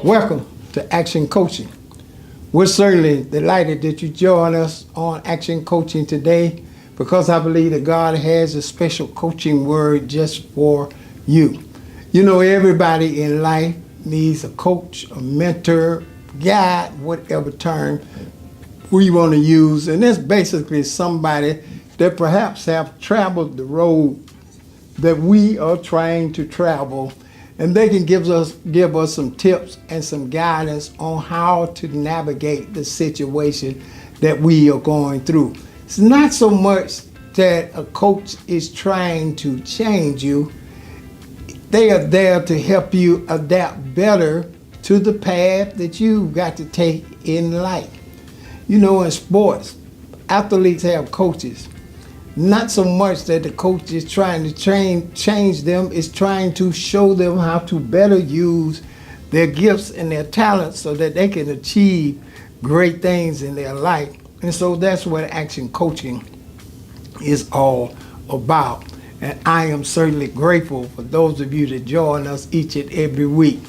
Welcome to Action Coaching. We're certainly delighted that you join us on Action Coaching today because I believe that God has a special coaching word just for you. You know, everybody in life needs a coach, a mentor, guide, whatever term we want to use. And that's basically somebody that perhaps have traveled the road that we are trying to travel, and they can give us some tips and some guidance on how to navigate the situation that we are going through. It's not so much that a coach is trying to change you. They are there to help you adapt better to the path that you've got to take in life. You know, in sports, athletes have coaches. Not so much that the coach is trying to change them, it's trying to show them how to better use their gifts and their talents so that they can achieve great things in their life. And so that's what action coaching is all about. And I am certainly grateful for those of you that join us each and every week.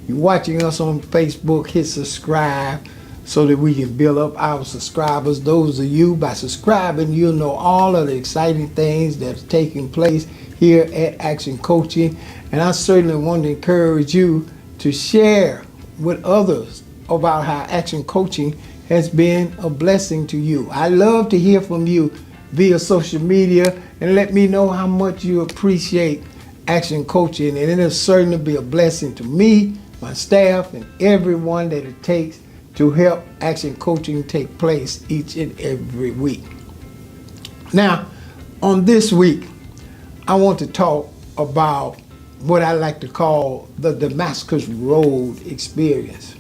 You're watching us on Facebook, hit subscribe so that we can build up our subscribers. Those of you, by subscribing, you'll know all of the exciting things that's taking place here at Action Coaching. And I certainly want to encourage you to share with others about how Action Coaching has been a blessing to you. I love to hear from you via social media and let me know how much you appreciate Action Coaching. And it'll certainly be a blessing to me, my staff, and everyone that it takes to help Action Coaching take place each and every week. Now, on this week, I want to talk about what I like to call the Damascus Road experience.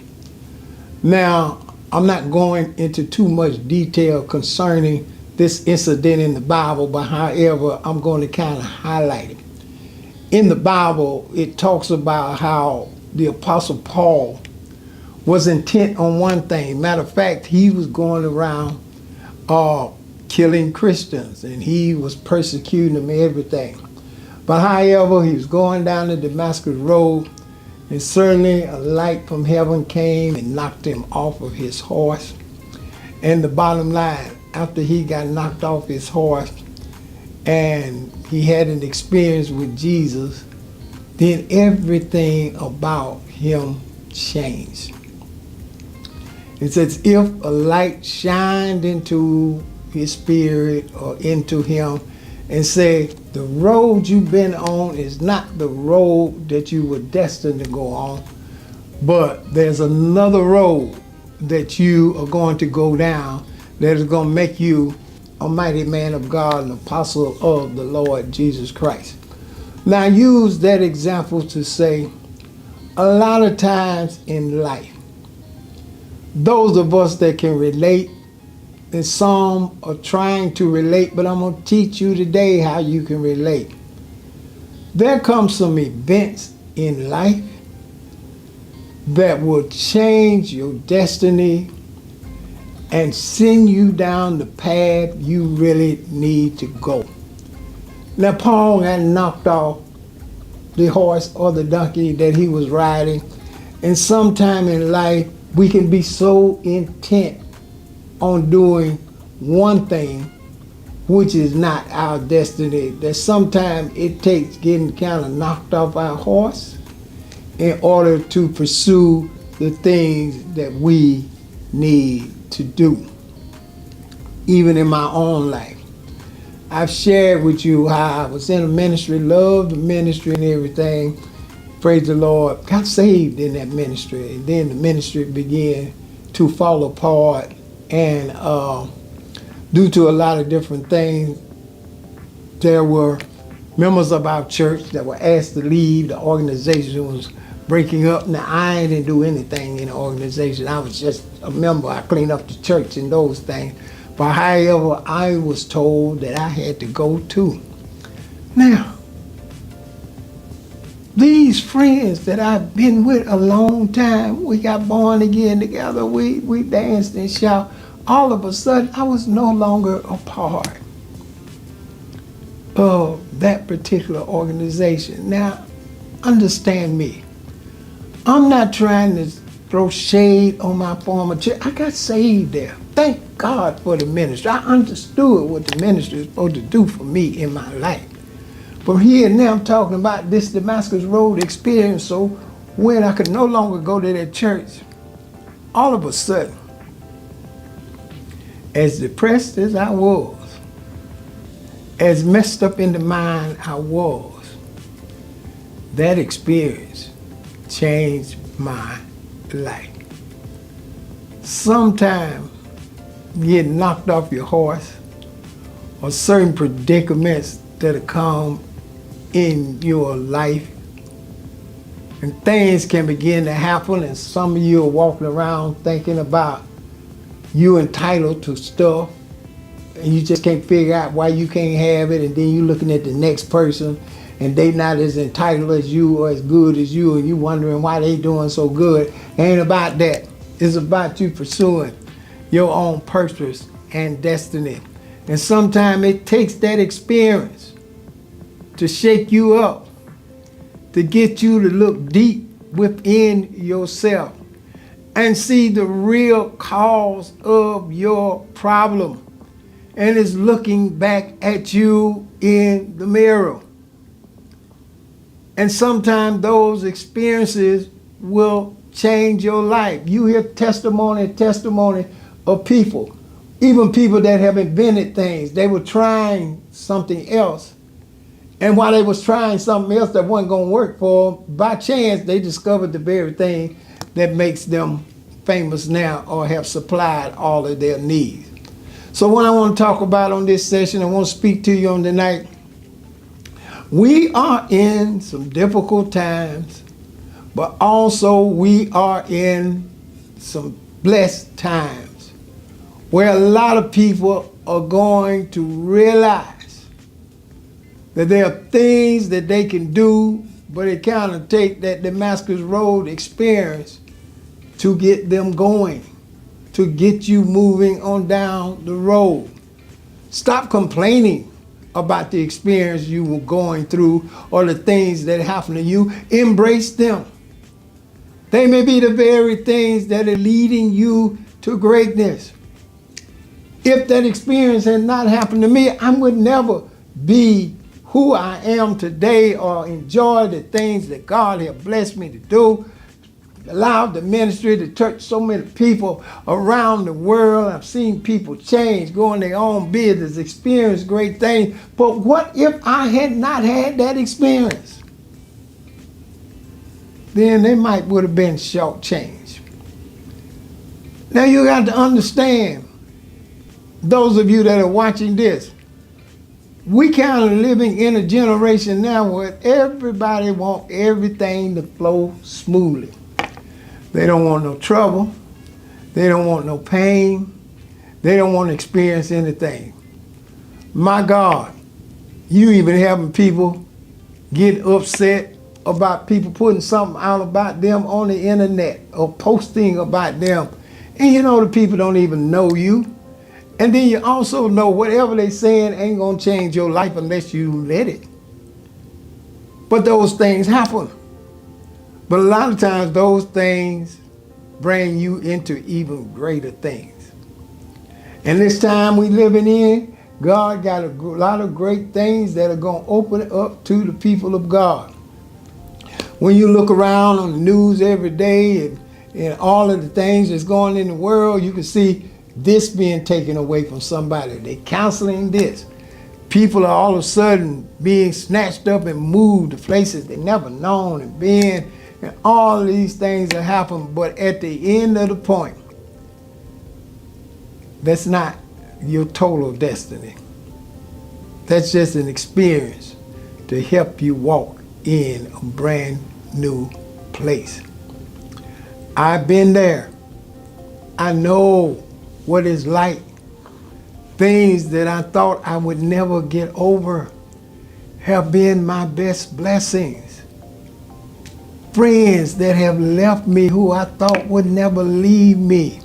Now, I'm not going into too much detail concerning this incident in the Bible, but however, I'm going to kind of highlight it. In the Bible, it talks about how the Apostle Paul was intent on one thing. Matter of fact, he was going around killing Christians, and he was persecuting them and everything. But however, he was going down the Damascus Road, and certainly a light from heaven came and knocked him off of his horse. And the bottom line, after he got knocked off his horse and he had an experience with Jesus, then everything about him changed. It's as if a light shined into his spirit or into him and said, the road you've been on is not the road that you were destined to go on, but there's another road that you are going to go down that is going to make you a mighty man of God, an apostle of the Lord Jesus Christ. Now, I use that example to say, a lot of times in life, those of us that can relate, and some are trying to relate, but I'm going to teach you today how you can relate. There come some events in life that will change your destiny and send you down the path you really need to go. Now, Paul got knocked off the horse or the donkey that he was riding, and sometime in life, we can be so intent on doing one thing, which is not our destiny, that sometimes it takes getting kind of knocked off our horse in order to pursue the things that we need to do. Even in my own life, I've shared with you how I was in a ministry, loved the ministry and everything. Praise the Lord, got saved in that ministry, and then the ministry began to fall apart, and due to a lot of different things, there were members of our church that were asked to leave. The organization was breaking up. Now, I didn't do anything in the organization. I was just a member. I cleaned up the church and those things. But however, I was told that I had to go too. Now, these friends that I've been with a long time, we got born again together, we danced and shouted. All of a sudden, I was no longer a part of that particular organization. Now, understand me. I'm not trying to throw shade on my former church. I got saved there. Thank God for the ministry. I understood what the ministry is supposed to do for me in my life. But here now I'm talking about this Damascus Road experience. So when I could no longer go to that church, all of a sudden, as depressed as I was, as messed up in the mind I was, that experience changed my life. Sometimes you get knocked off your horse, or certain predicaments that come in your life, and things can begin to happen, and some of you are walking around thinking about you entitled to stuff, and you just can't figure out why you can't have it, and then you're looking at the next person, and they not as entitled as you or as good as you, and you wondering why they doing so good. It ain't about that. It's about you pursuing your own purpose and destiny. And sometimes it takes that experience to shake you up, to get you to look deep within yourself and see the real cause of your problem. And it's looking back at you in the mirror. And sometimes those experiences will change your life. You hear testimony of people, even people that have invented things. They were trying something else. And while they was trying something else that wasn't going to work for them, by chance, they discovered the very thing that makes them famous now or have supplied all of their needs. So what I want to talk about on this session, I want to speak to you on tonight. We are in some difficult times, but also we are in some blessed times where a lot of people are going to realize that there are things that they can do, but it kind of take that Damascus Road experience to get them going, to get you moving on down the road. Stop complaining about the experience you were going through or the things that happened to you. Embrace them. They may be the very things that are leading you to greatness. If that experience had not happened to me, I would never be who I am today or enjoy the things that God has blessed me to do. Allowed the ministry to touch so many people around the world. I've seen people change, go on their own business, experience great things. But what if I had not had that experience? Then they might would have been shortchanged. Now you got to understand, those of you that are watching this, we kind of living in a generation now where everybody wants everything to flow smoothly. They don't want no trouble. They don't want no pain. They don't want to experience anything. My God, you even having people get upset about people putting something out about them on the internet or posting about them. And you know the people don't even know you. And then you also know whatever they saying ain't going to change your life unless you let it. But those things happen. But a lot of times those things bring you into even greater things. And this time we living in, God got a lot of great things that are going to open it up to the people of God. When you look around on the news every day and all of the things that's going in the world, you can see this being taken away from somebody. They're counseling this. People are all of a sudden being snatched up and moved to places they never known and been. And all of these things that happen, but at the end of the point, that's not your total destiny. That's just an experience to help you walk in a brand new place. I've been there. I know what it's like. Things that I thought I would never get over have been my best blessings. Friends that have left me who I thought would never leave me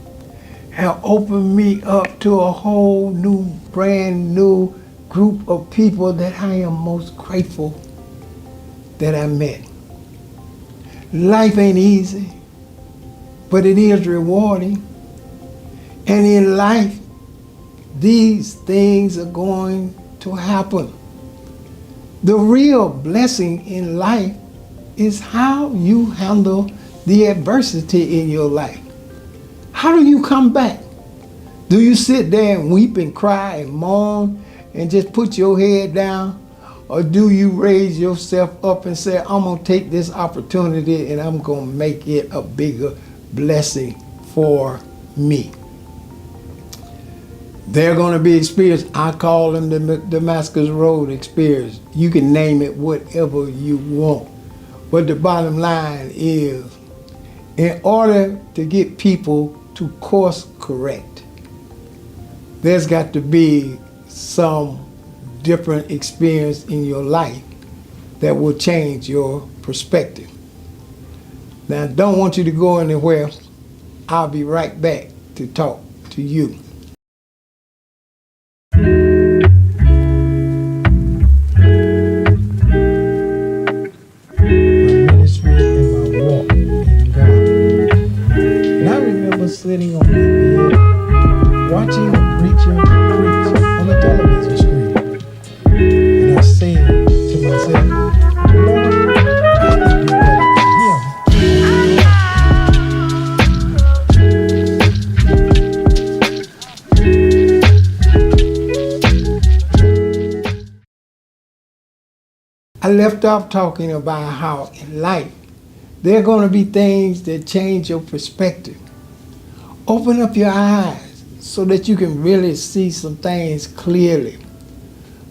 have opened me up to a whole new, brand new group of people that I am most grateful that I met. Life ain't easy. but it is rewarding. And in life, these things are going to happen. The real blessing in life is how you handle the adversity in your life. How do you come back? Do you sit there and weep and cry and moan and just put your head down? Or do you raise yourself up and say, I'm going to take this opportunity and I'm going to make it a bigger blessing for me? They're going to be experience. I call them the Damascus Road experience. You can name it whatever you want. But the bottom line is, in order to get people to course correct, there's got to be some different experience in your life that will change your perspective. Now, I don't want you to go anywhere. I'll be right back to talk to you. Sitting on my bed, watching a preacher preach on the television screen. And I said to myself, Lord, I can do better than him. I left off talking about how in life there are going to be things that change your perspective. Open up your eyes so that you can really see some things clearly.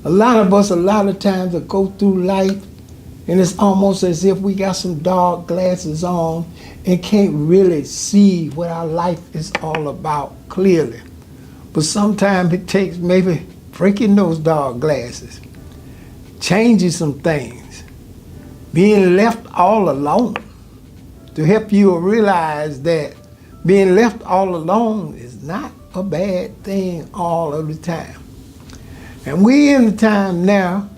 A lot of us, a lot of times, will go through life and it's almost as if we got some dark glasses on and can't really see what our life is all about clearly. But sometimes it takes maybe breaking those dark glasses, changing some things, being left all alone to help you realize that being left all alone is not a bad thing all of the time. And we're in a time now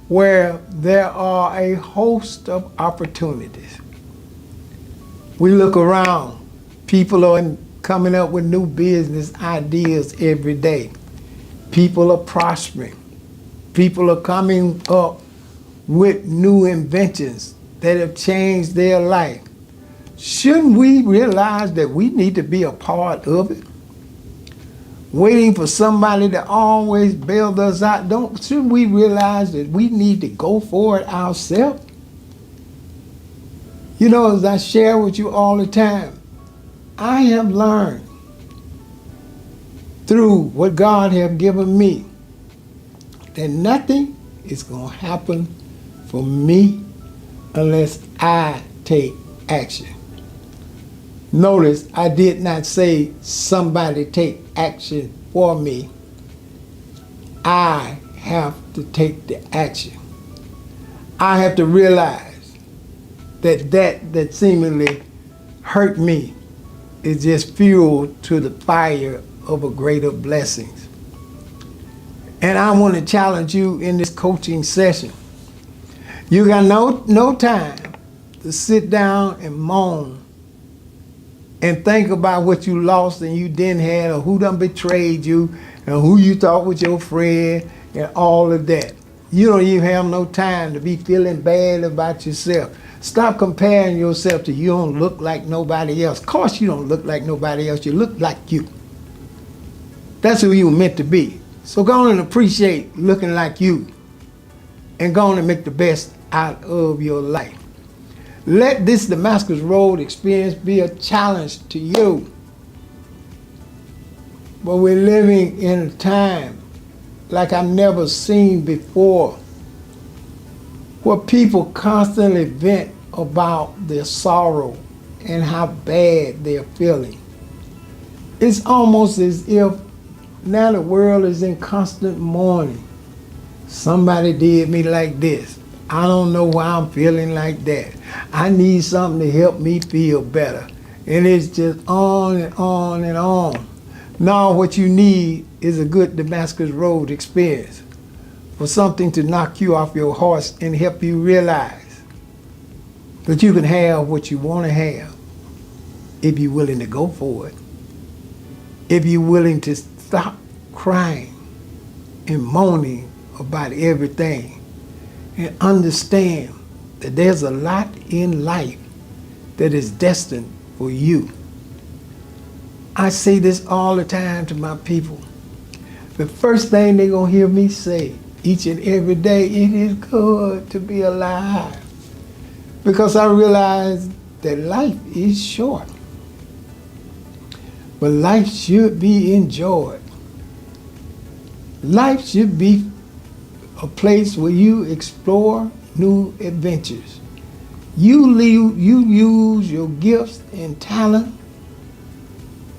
where there are a host of opportunities. We look around, people are coming up with new business ideas every day. People are prospering. People are coming up with new inventions that have changed their life. Shouldn't we realize that we need to be a part of it? Waiting for somebody to always bail us out. Shouldn't we realize that we need to go for it ourselves? You know, as I share with you all the time, I have learned through what God has given me that nothing is going to happen for me unless I take action. Notice I did not say somebody take action for me. I have to take the action. I have to realize that seemingly hurt me is just fuel to the fire of a greater blessings. And I want to challenge you in this coaching session. You got no time to sit down and moan and think about what you lost and you didn't have, or who done betrayed you, and who you thought was your friend, and all of that. You don't even have no time to be feeling bad about yourself. Stop comparing yourself to you don't look like nobody else. Of course you don't look like nobody else. You look like you. That's who you were meant to be. So go on and appreciate looking like you, and go on and make the best out of your life. Let this Damascus Road experience be a challenge to you. But we're living in a time like I've never seen before, where people constantly vent about their sorrow and how bad they're feeling. It's almost as if now the world is in constant mourning. Somebody did me like this. I don't know why I'm feeling like that. I need something to help me feel better. And it's just on and on and on. Now what you need is a good Damascus Road experience, for something to knock you off your horse and help you realize that you can have what you want to have. if you're willing to go for it. If you're willing to stop crying and moaning about everything and understand that there's a lot in life that is destined for you. I say this all the time to my people. The first thing they're going to hear me say each and every day, it is good to be alive. Because I realize that life is short. But life should be enjoyed. Life should be a place where you explore new adventures. You use your gifts and talent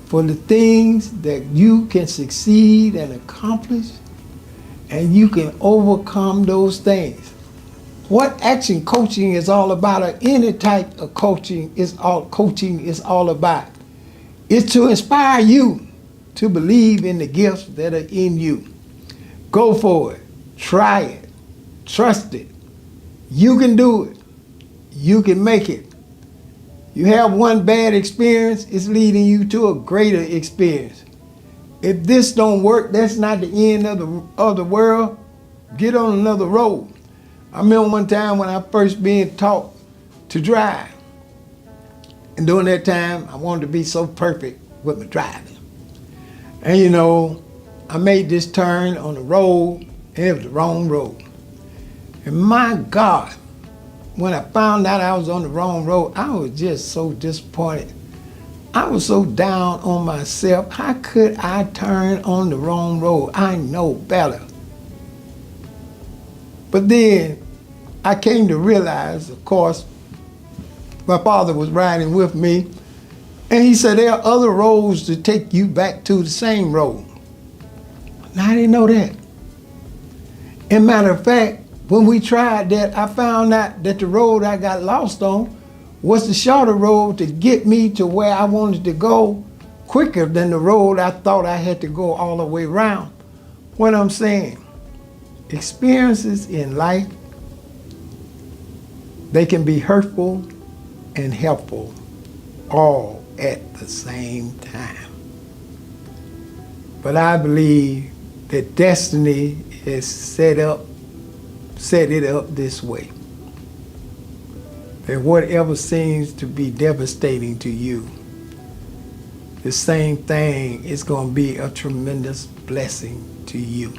for the things that you can succeed and accomplish, and you can overcome those things. What action coaching is all about, or any type of coaching is all about, is to inspire you to believe in the gifts that are in you. Go for it. Try it. Trust it. You can do it. You can make it. You have one bad experience, it's leading you to a greater experience. If this don't work, that's not the end of the world. Get on another road. I remember one time when I first being taught to drive. And during that time, I wanted to be so perfect with my driving. And you know, I made this turn on the road, and it was the wrong road. And my God, when I found out I was on the wrong road, I was just so disappointed. I was so down on myself. How could I turn on the wrong road? I know better. But then I came to realize, of course, my father was riding with me, and he said there are other roads to take you back to the same road. Now, I didn't know that. And matter of fact, when we tried that, I found out that the road I got lost on was the shorter road to get me to where I wanted to go quicker than the road I thought I had to go all the way around. What I'm saying, experiences in life, they can be hurtful and helpful all at the same time. But I believe that destiny is set it up this way. That whatever seems to be devastating to you, the same thing is going to be a tremendous blessing to you.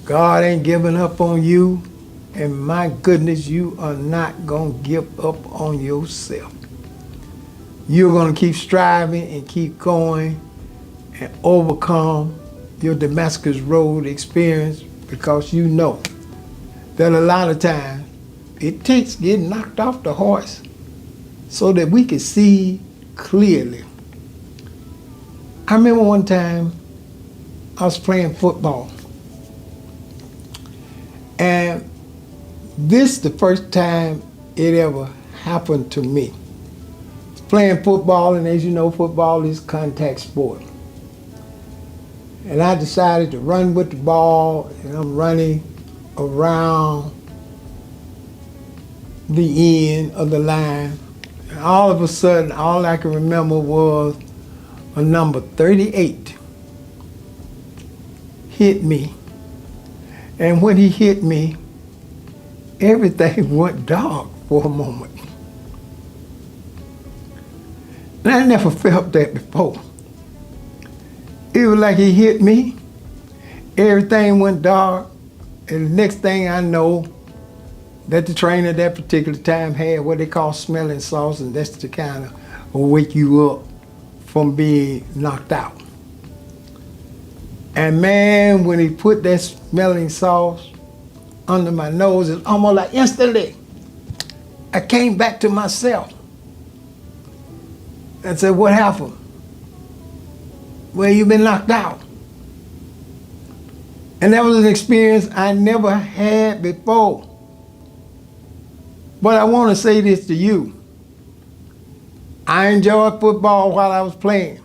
God ain't giving up on you, and my goodness, you are not going to give up on yourself. You're going to keep striving and keep going and overcome your Damascus Road experience, because you know that a lot of times it takes getting knocked off the horse so that we can see clearly. I remember one time I was playing football, and this is the first time it ever happened to me. I was playing football, and as you know, football is contact sport. And I decided to run with the ball, and I'm running around the end of the line. And all of a sudden, all I can remember was a number 38 hit me. And when he hit me, everything went dark for a moment. And I never felt that before. It was like he hit me, everything went dark, and the next thing I know, that the trainer at that particular time had what they call smelling salts, and that's to kind of wake you up from being knocked out. And man, when he put that smelling sauce under my nose, it's almost like instantly I came back to myself and said, "What happened? Well, you've been knocked out." And that was an experience I never had before. But I want to say this to you. I enjoyed football while I was playing.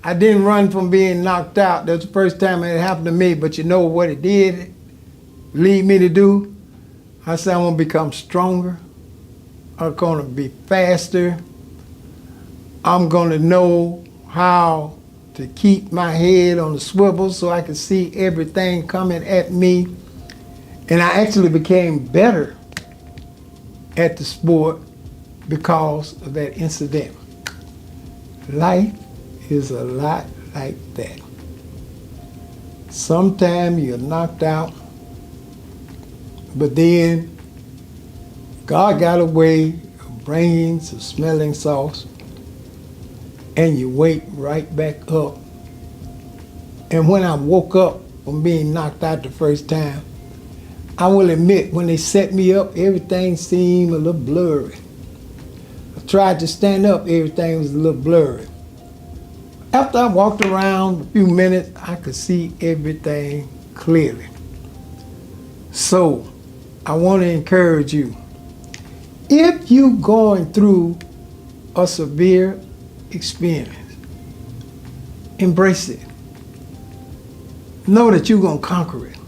I didn't run from being knocked out. That's the first time it happened to me, but you know what it did lead me to do? I said, I'm going to become stronger. are going to be faster. I'm going to know how to keep my head on the swivel so I can see everything coming at me. And I actually became better at the sport because of that incident. Life is a lot like that. Sometimes you're knocked out, but then God got a way of bringing some smelling sauce, and you wake right back up. And when I woke up from being knocked out the first time, I will admit, when they set me up, everything seemed a little blurry. I tried to stand up, everything was a little blurry. After I walked around a few minutes, I could see everything clearly. So, I want to encourage you. If you're going through a severe experience, embrace it. Know that you're going to conquer it.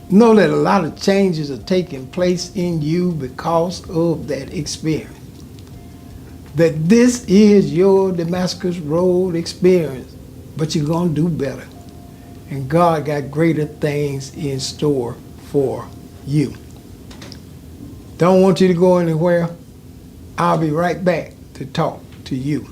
Know that a lot of changes are taking place in you because of that experience. That this is your Damascus Road experience, but you're going to do better. And God got greater things in store for you. Don't want you to go anywhere. I'll be right back to talk to you.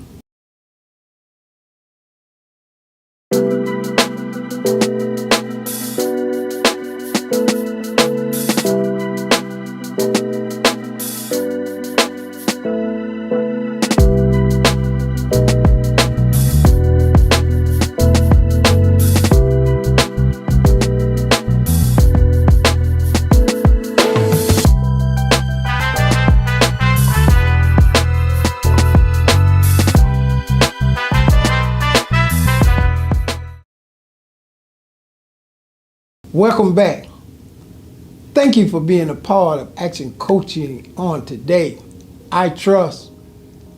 Welcome back. Thank you for being a part of Action Coaching on today. I trust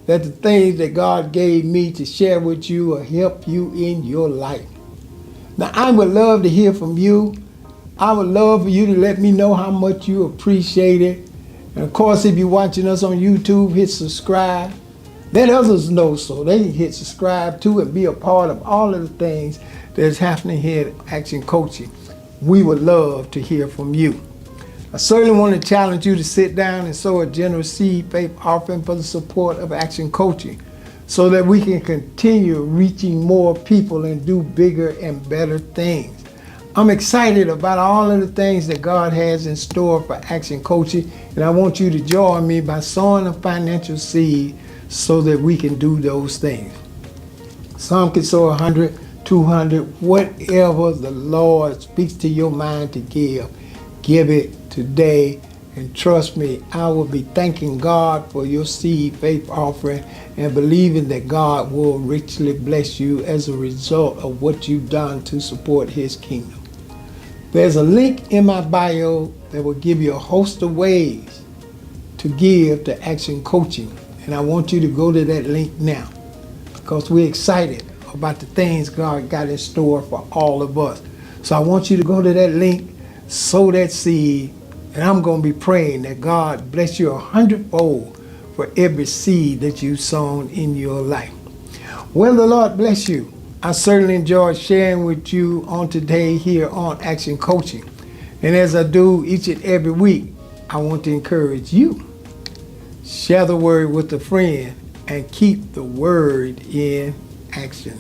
that the things that God gave me to share with you will help you in your life. Now, I would love to hear from you. I would love for you to let me know how much you appreciate it. And of course, if you're watching us on YouTube, hit subscribe. Let others know so they can hit subscribe too and be a part of all of the things that's happening here at Action Coaching. We would love to hear from you. I certainly want to challenge you to sit down and sow a generous seed faith offering for the support of Action Coaching so that we can continue reaching more people and do bigger and better things. I'm excited about all of the things that God has in store for Action Coaching, and I want you to join me by sowing a financial seed so that we can do those things. Some can sow 100, 200, whatever the Lord speaks to your mind to give it today. And trust me, I will be thanking God for your seed faith offering and believing that God will richly bless you as a result of what you've done to support His kingdom. There's a link in my bio that will give you a host of ways to give to Action Coaching. And I want you to go to that link now because we're excited about the things God got in store for all of us. So I want you to go to that link, sow that seed, and I'm going to be praying that God bless you 100-fold for every seed that you've sown in your life. Well, the Lord bless you. I certainly enjoyed sharing with you on today here on Action Coaching. And as I do each and every week, I want to encourage you. Share the word with a friend and keep the word in action.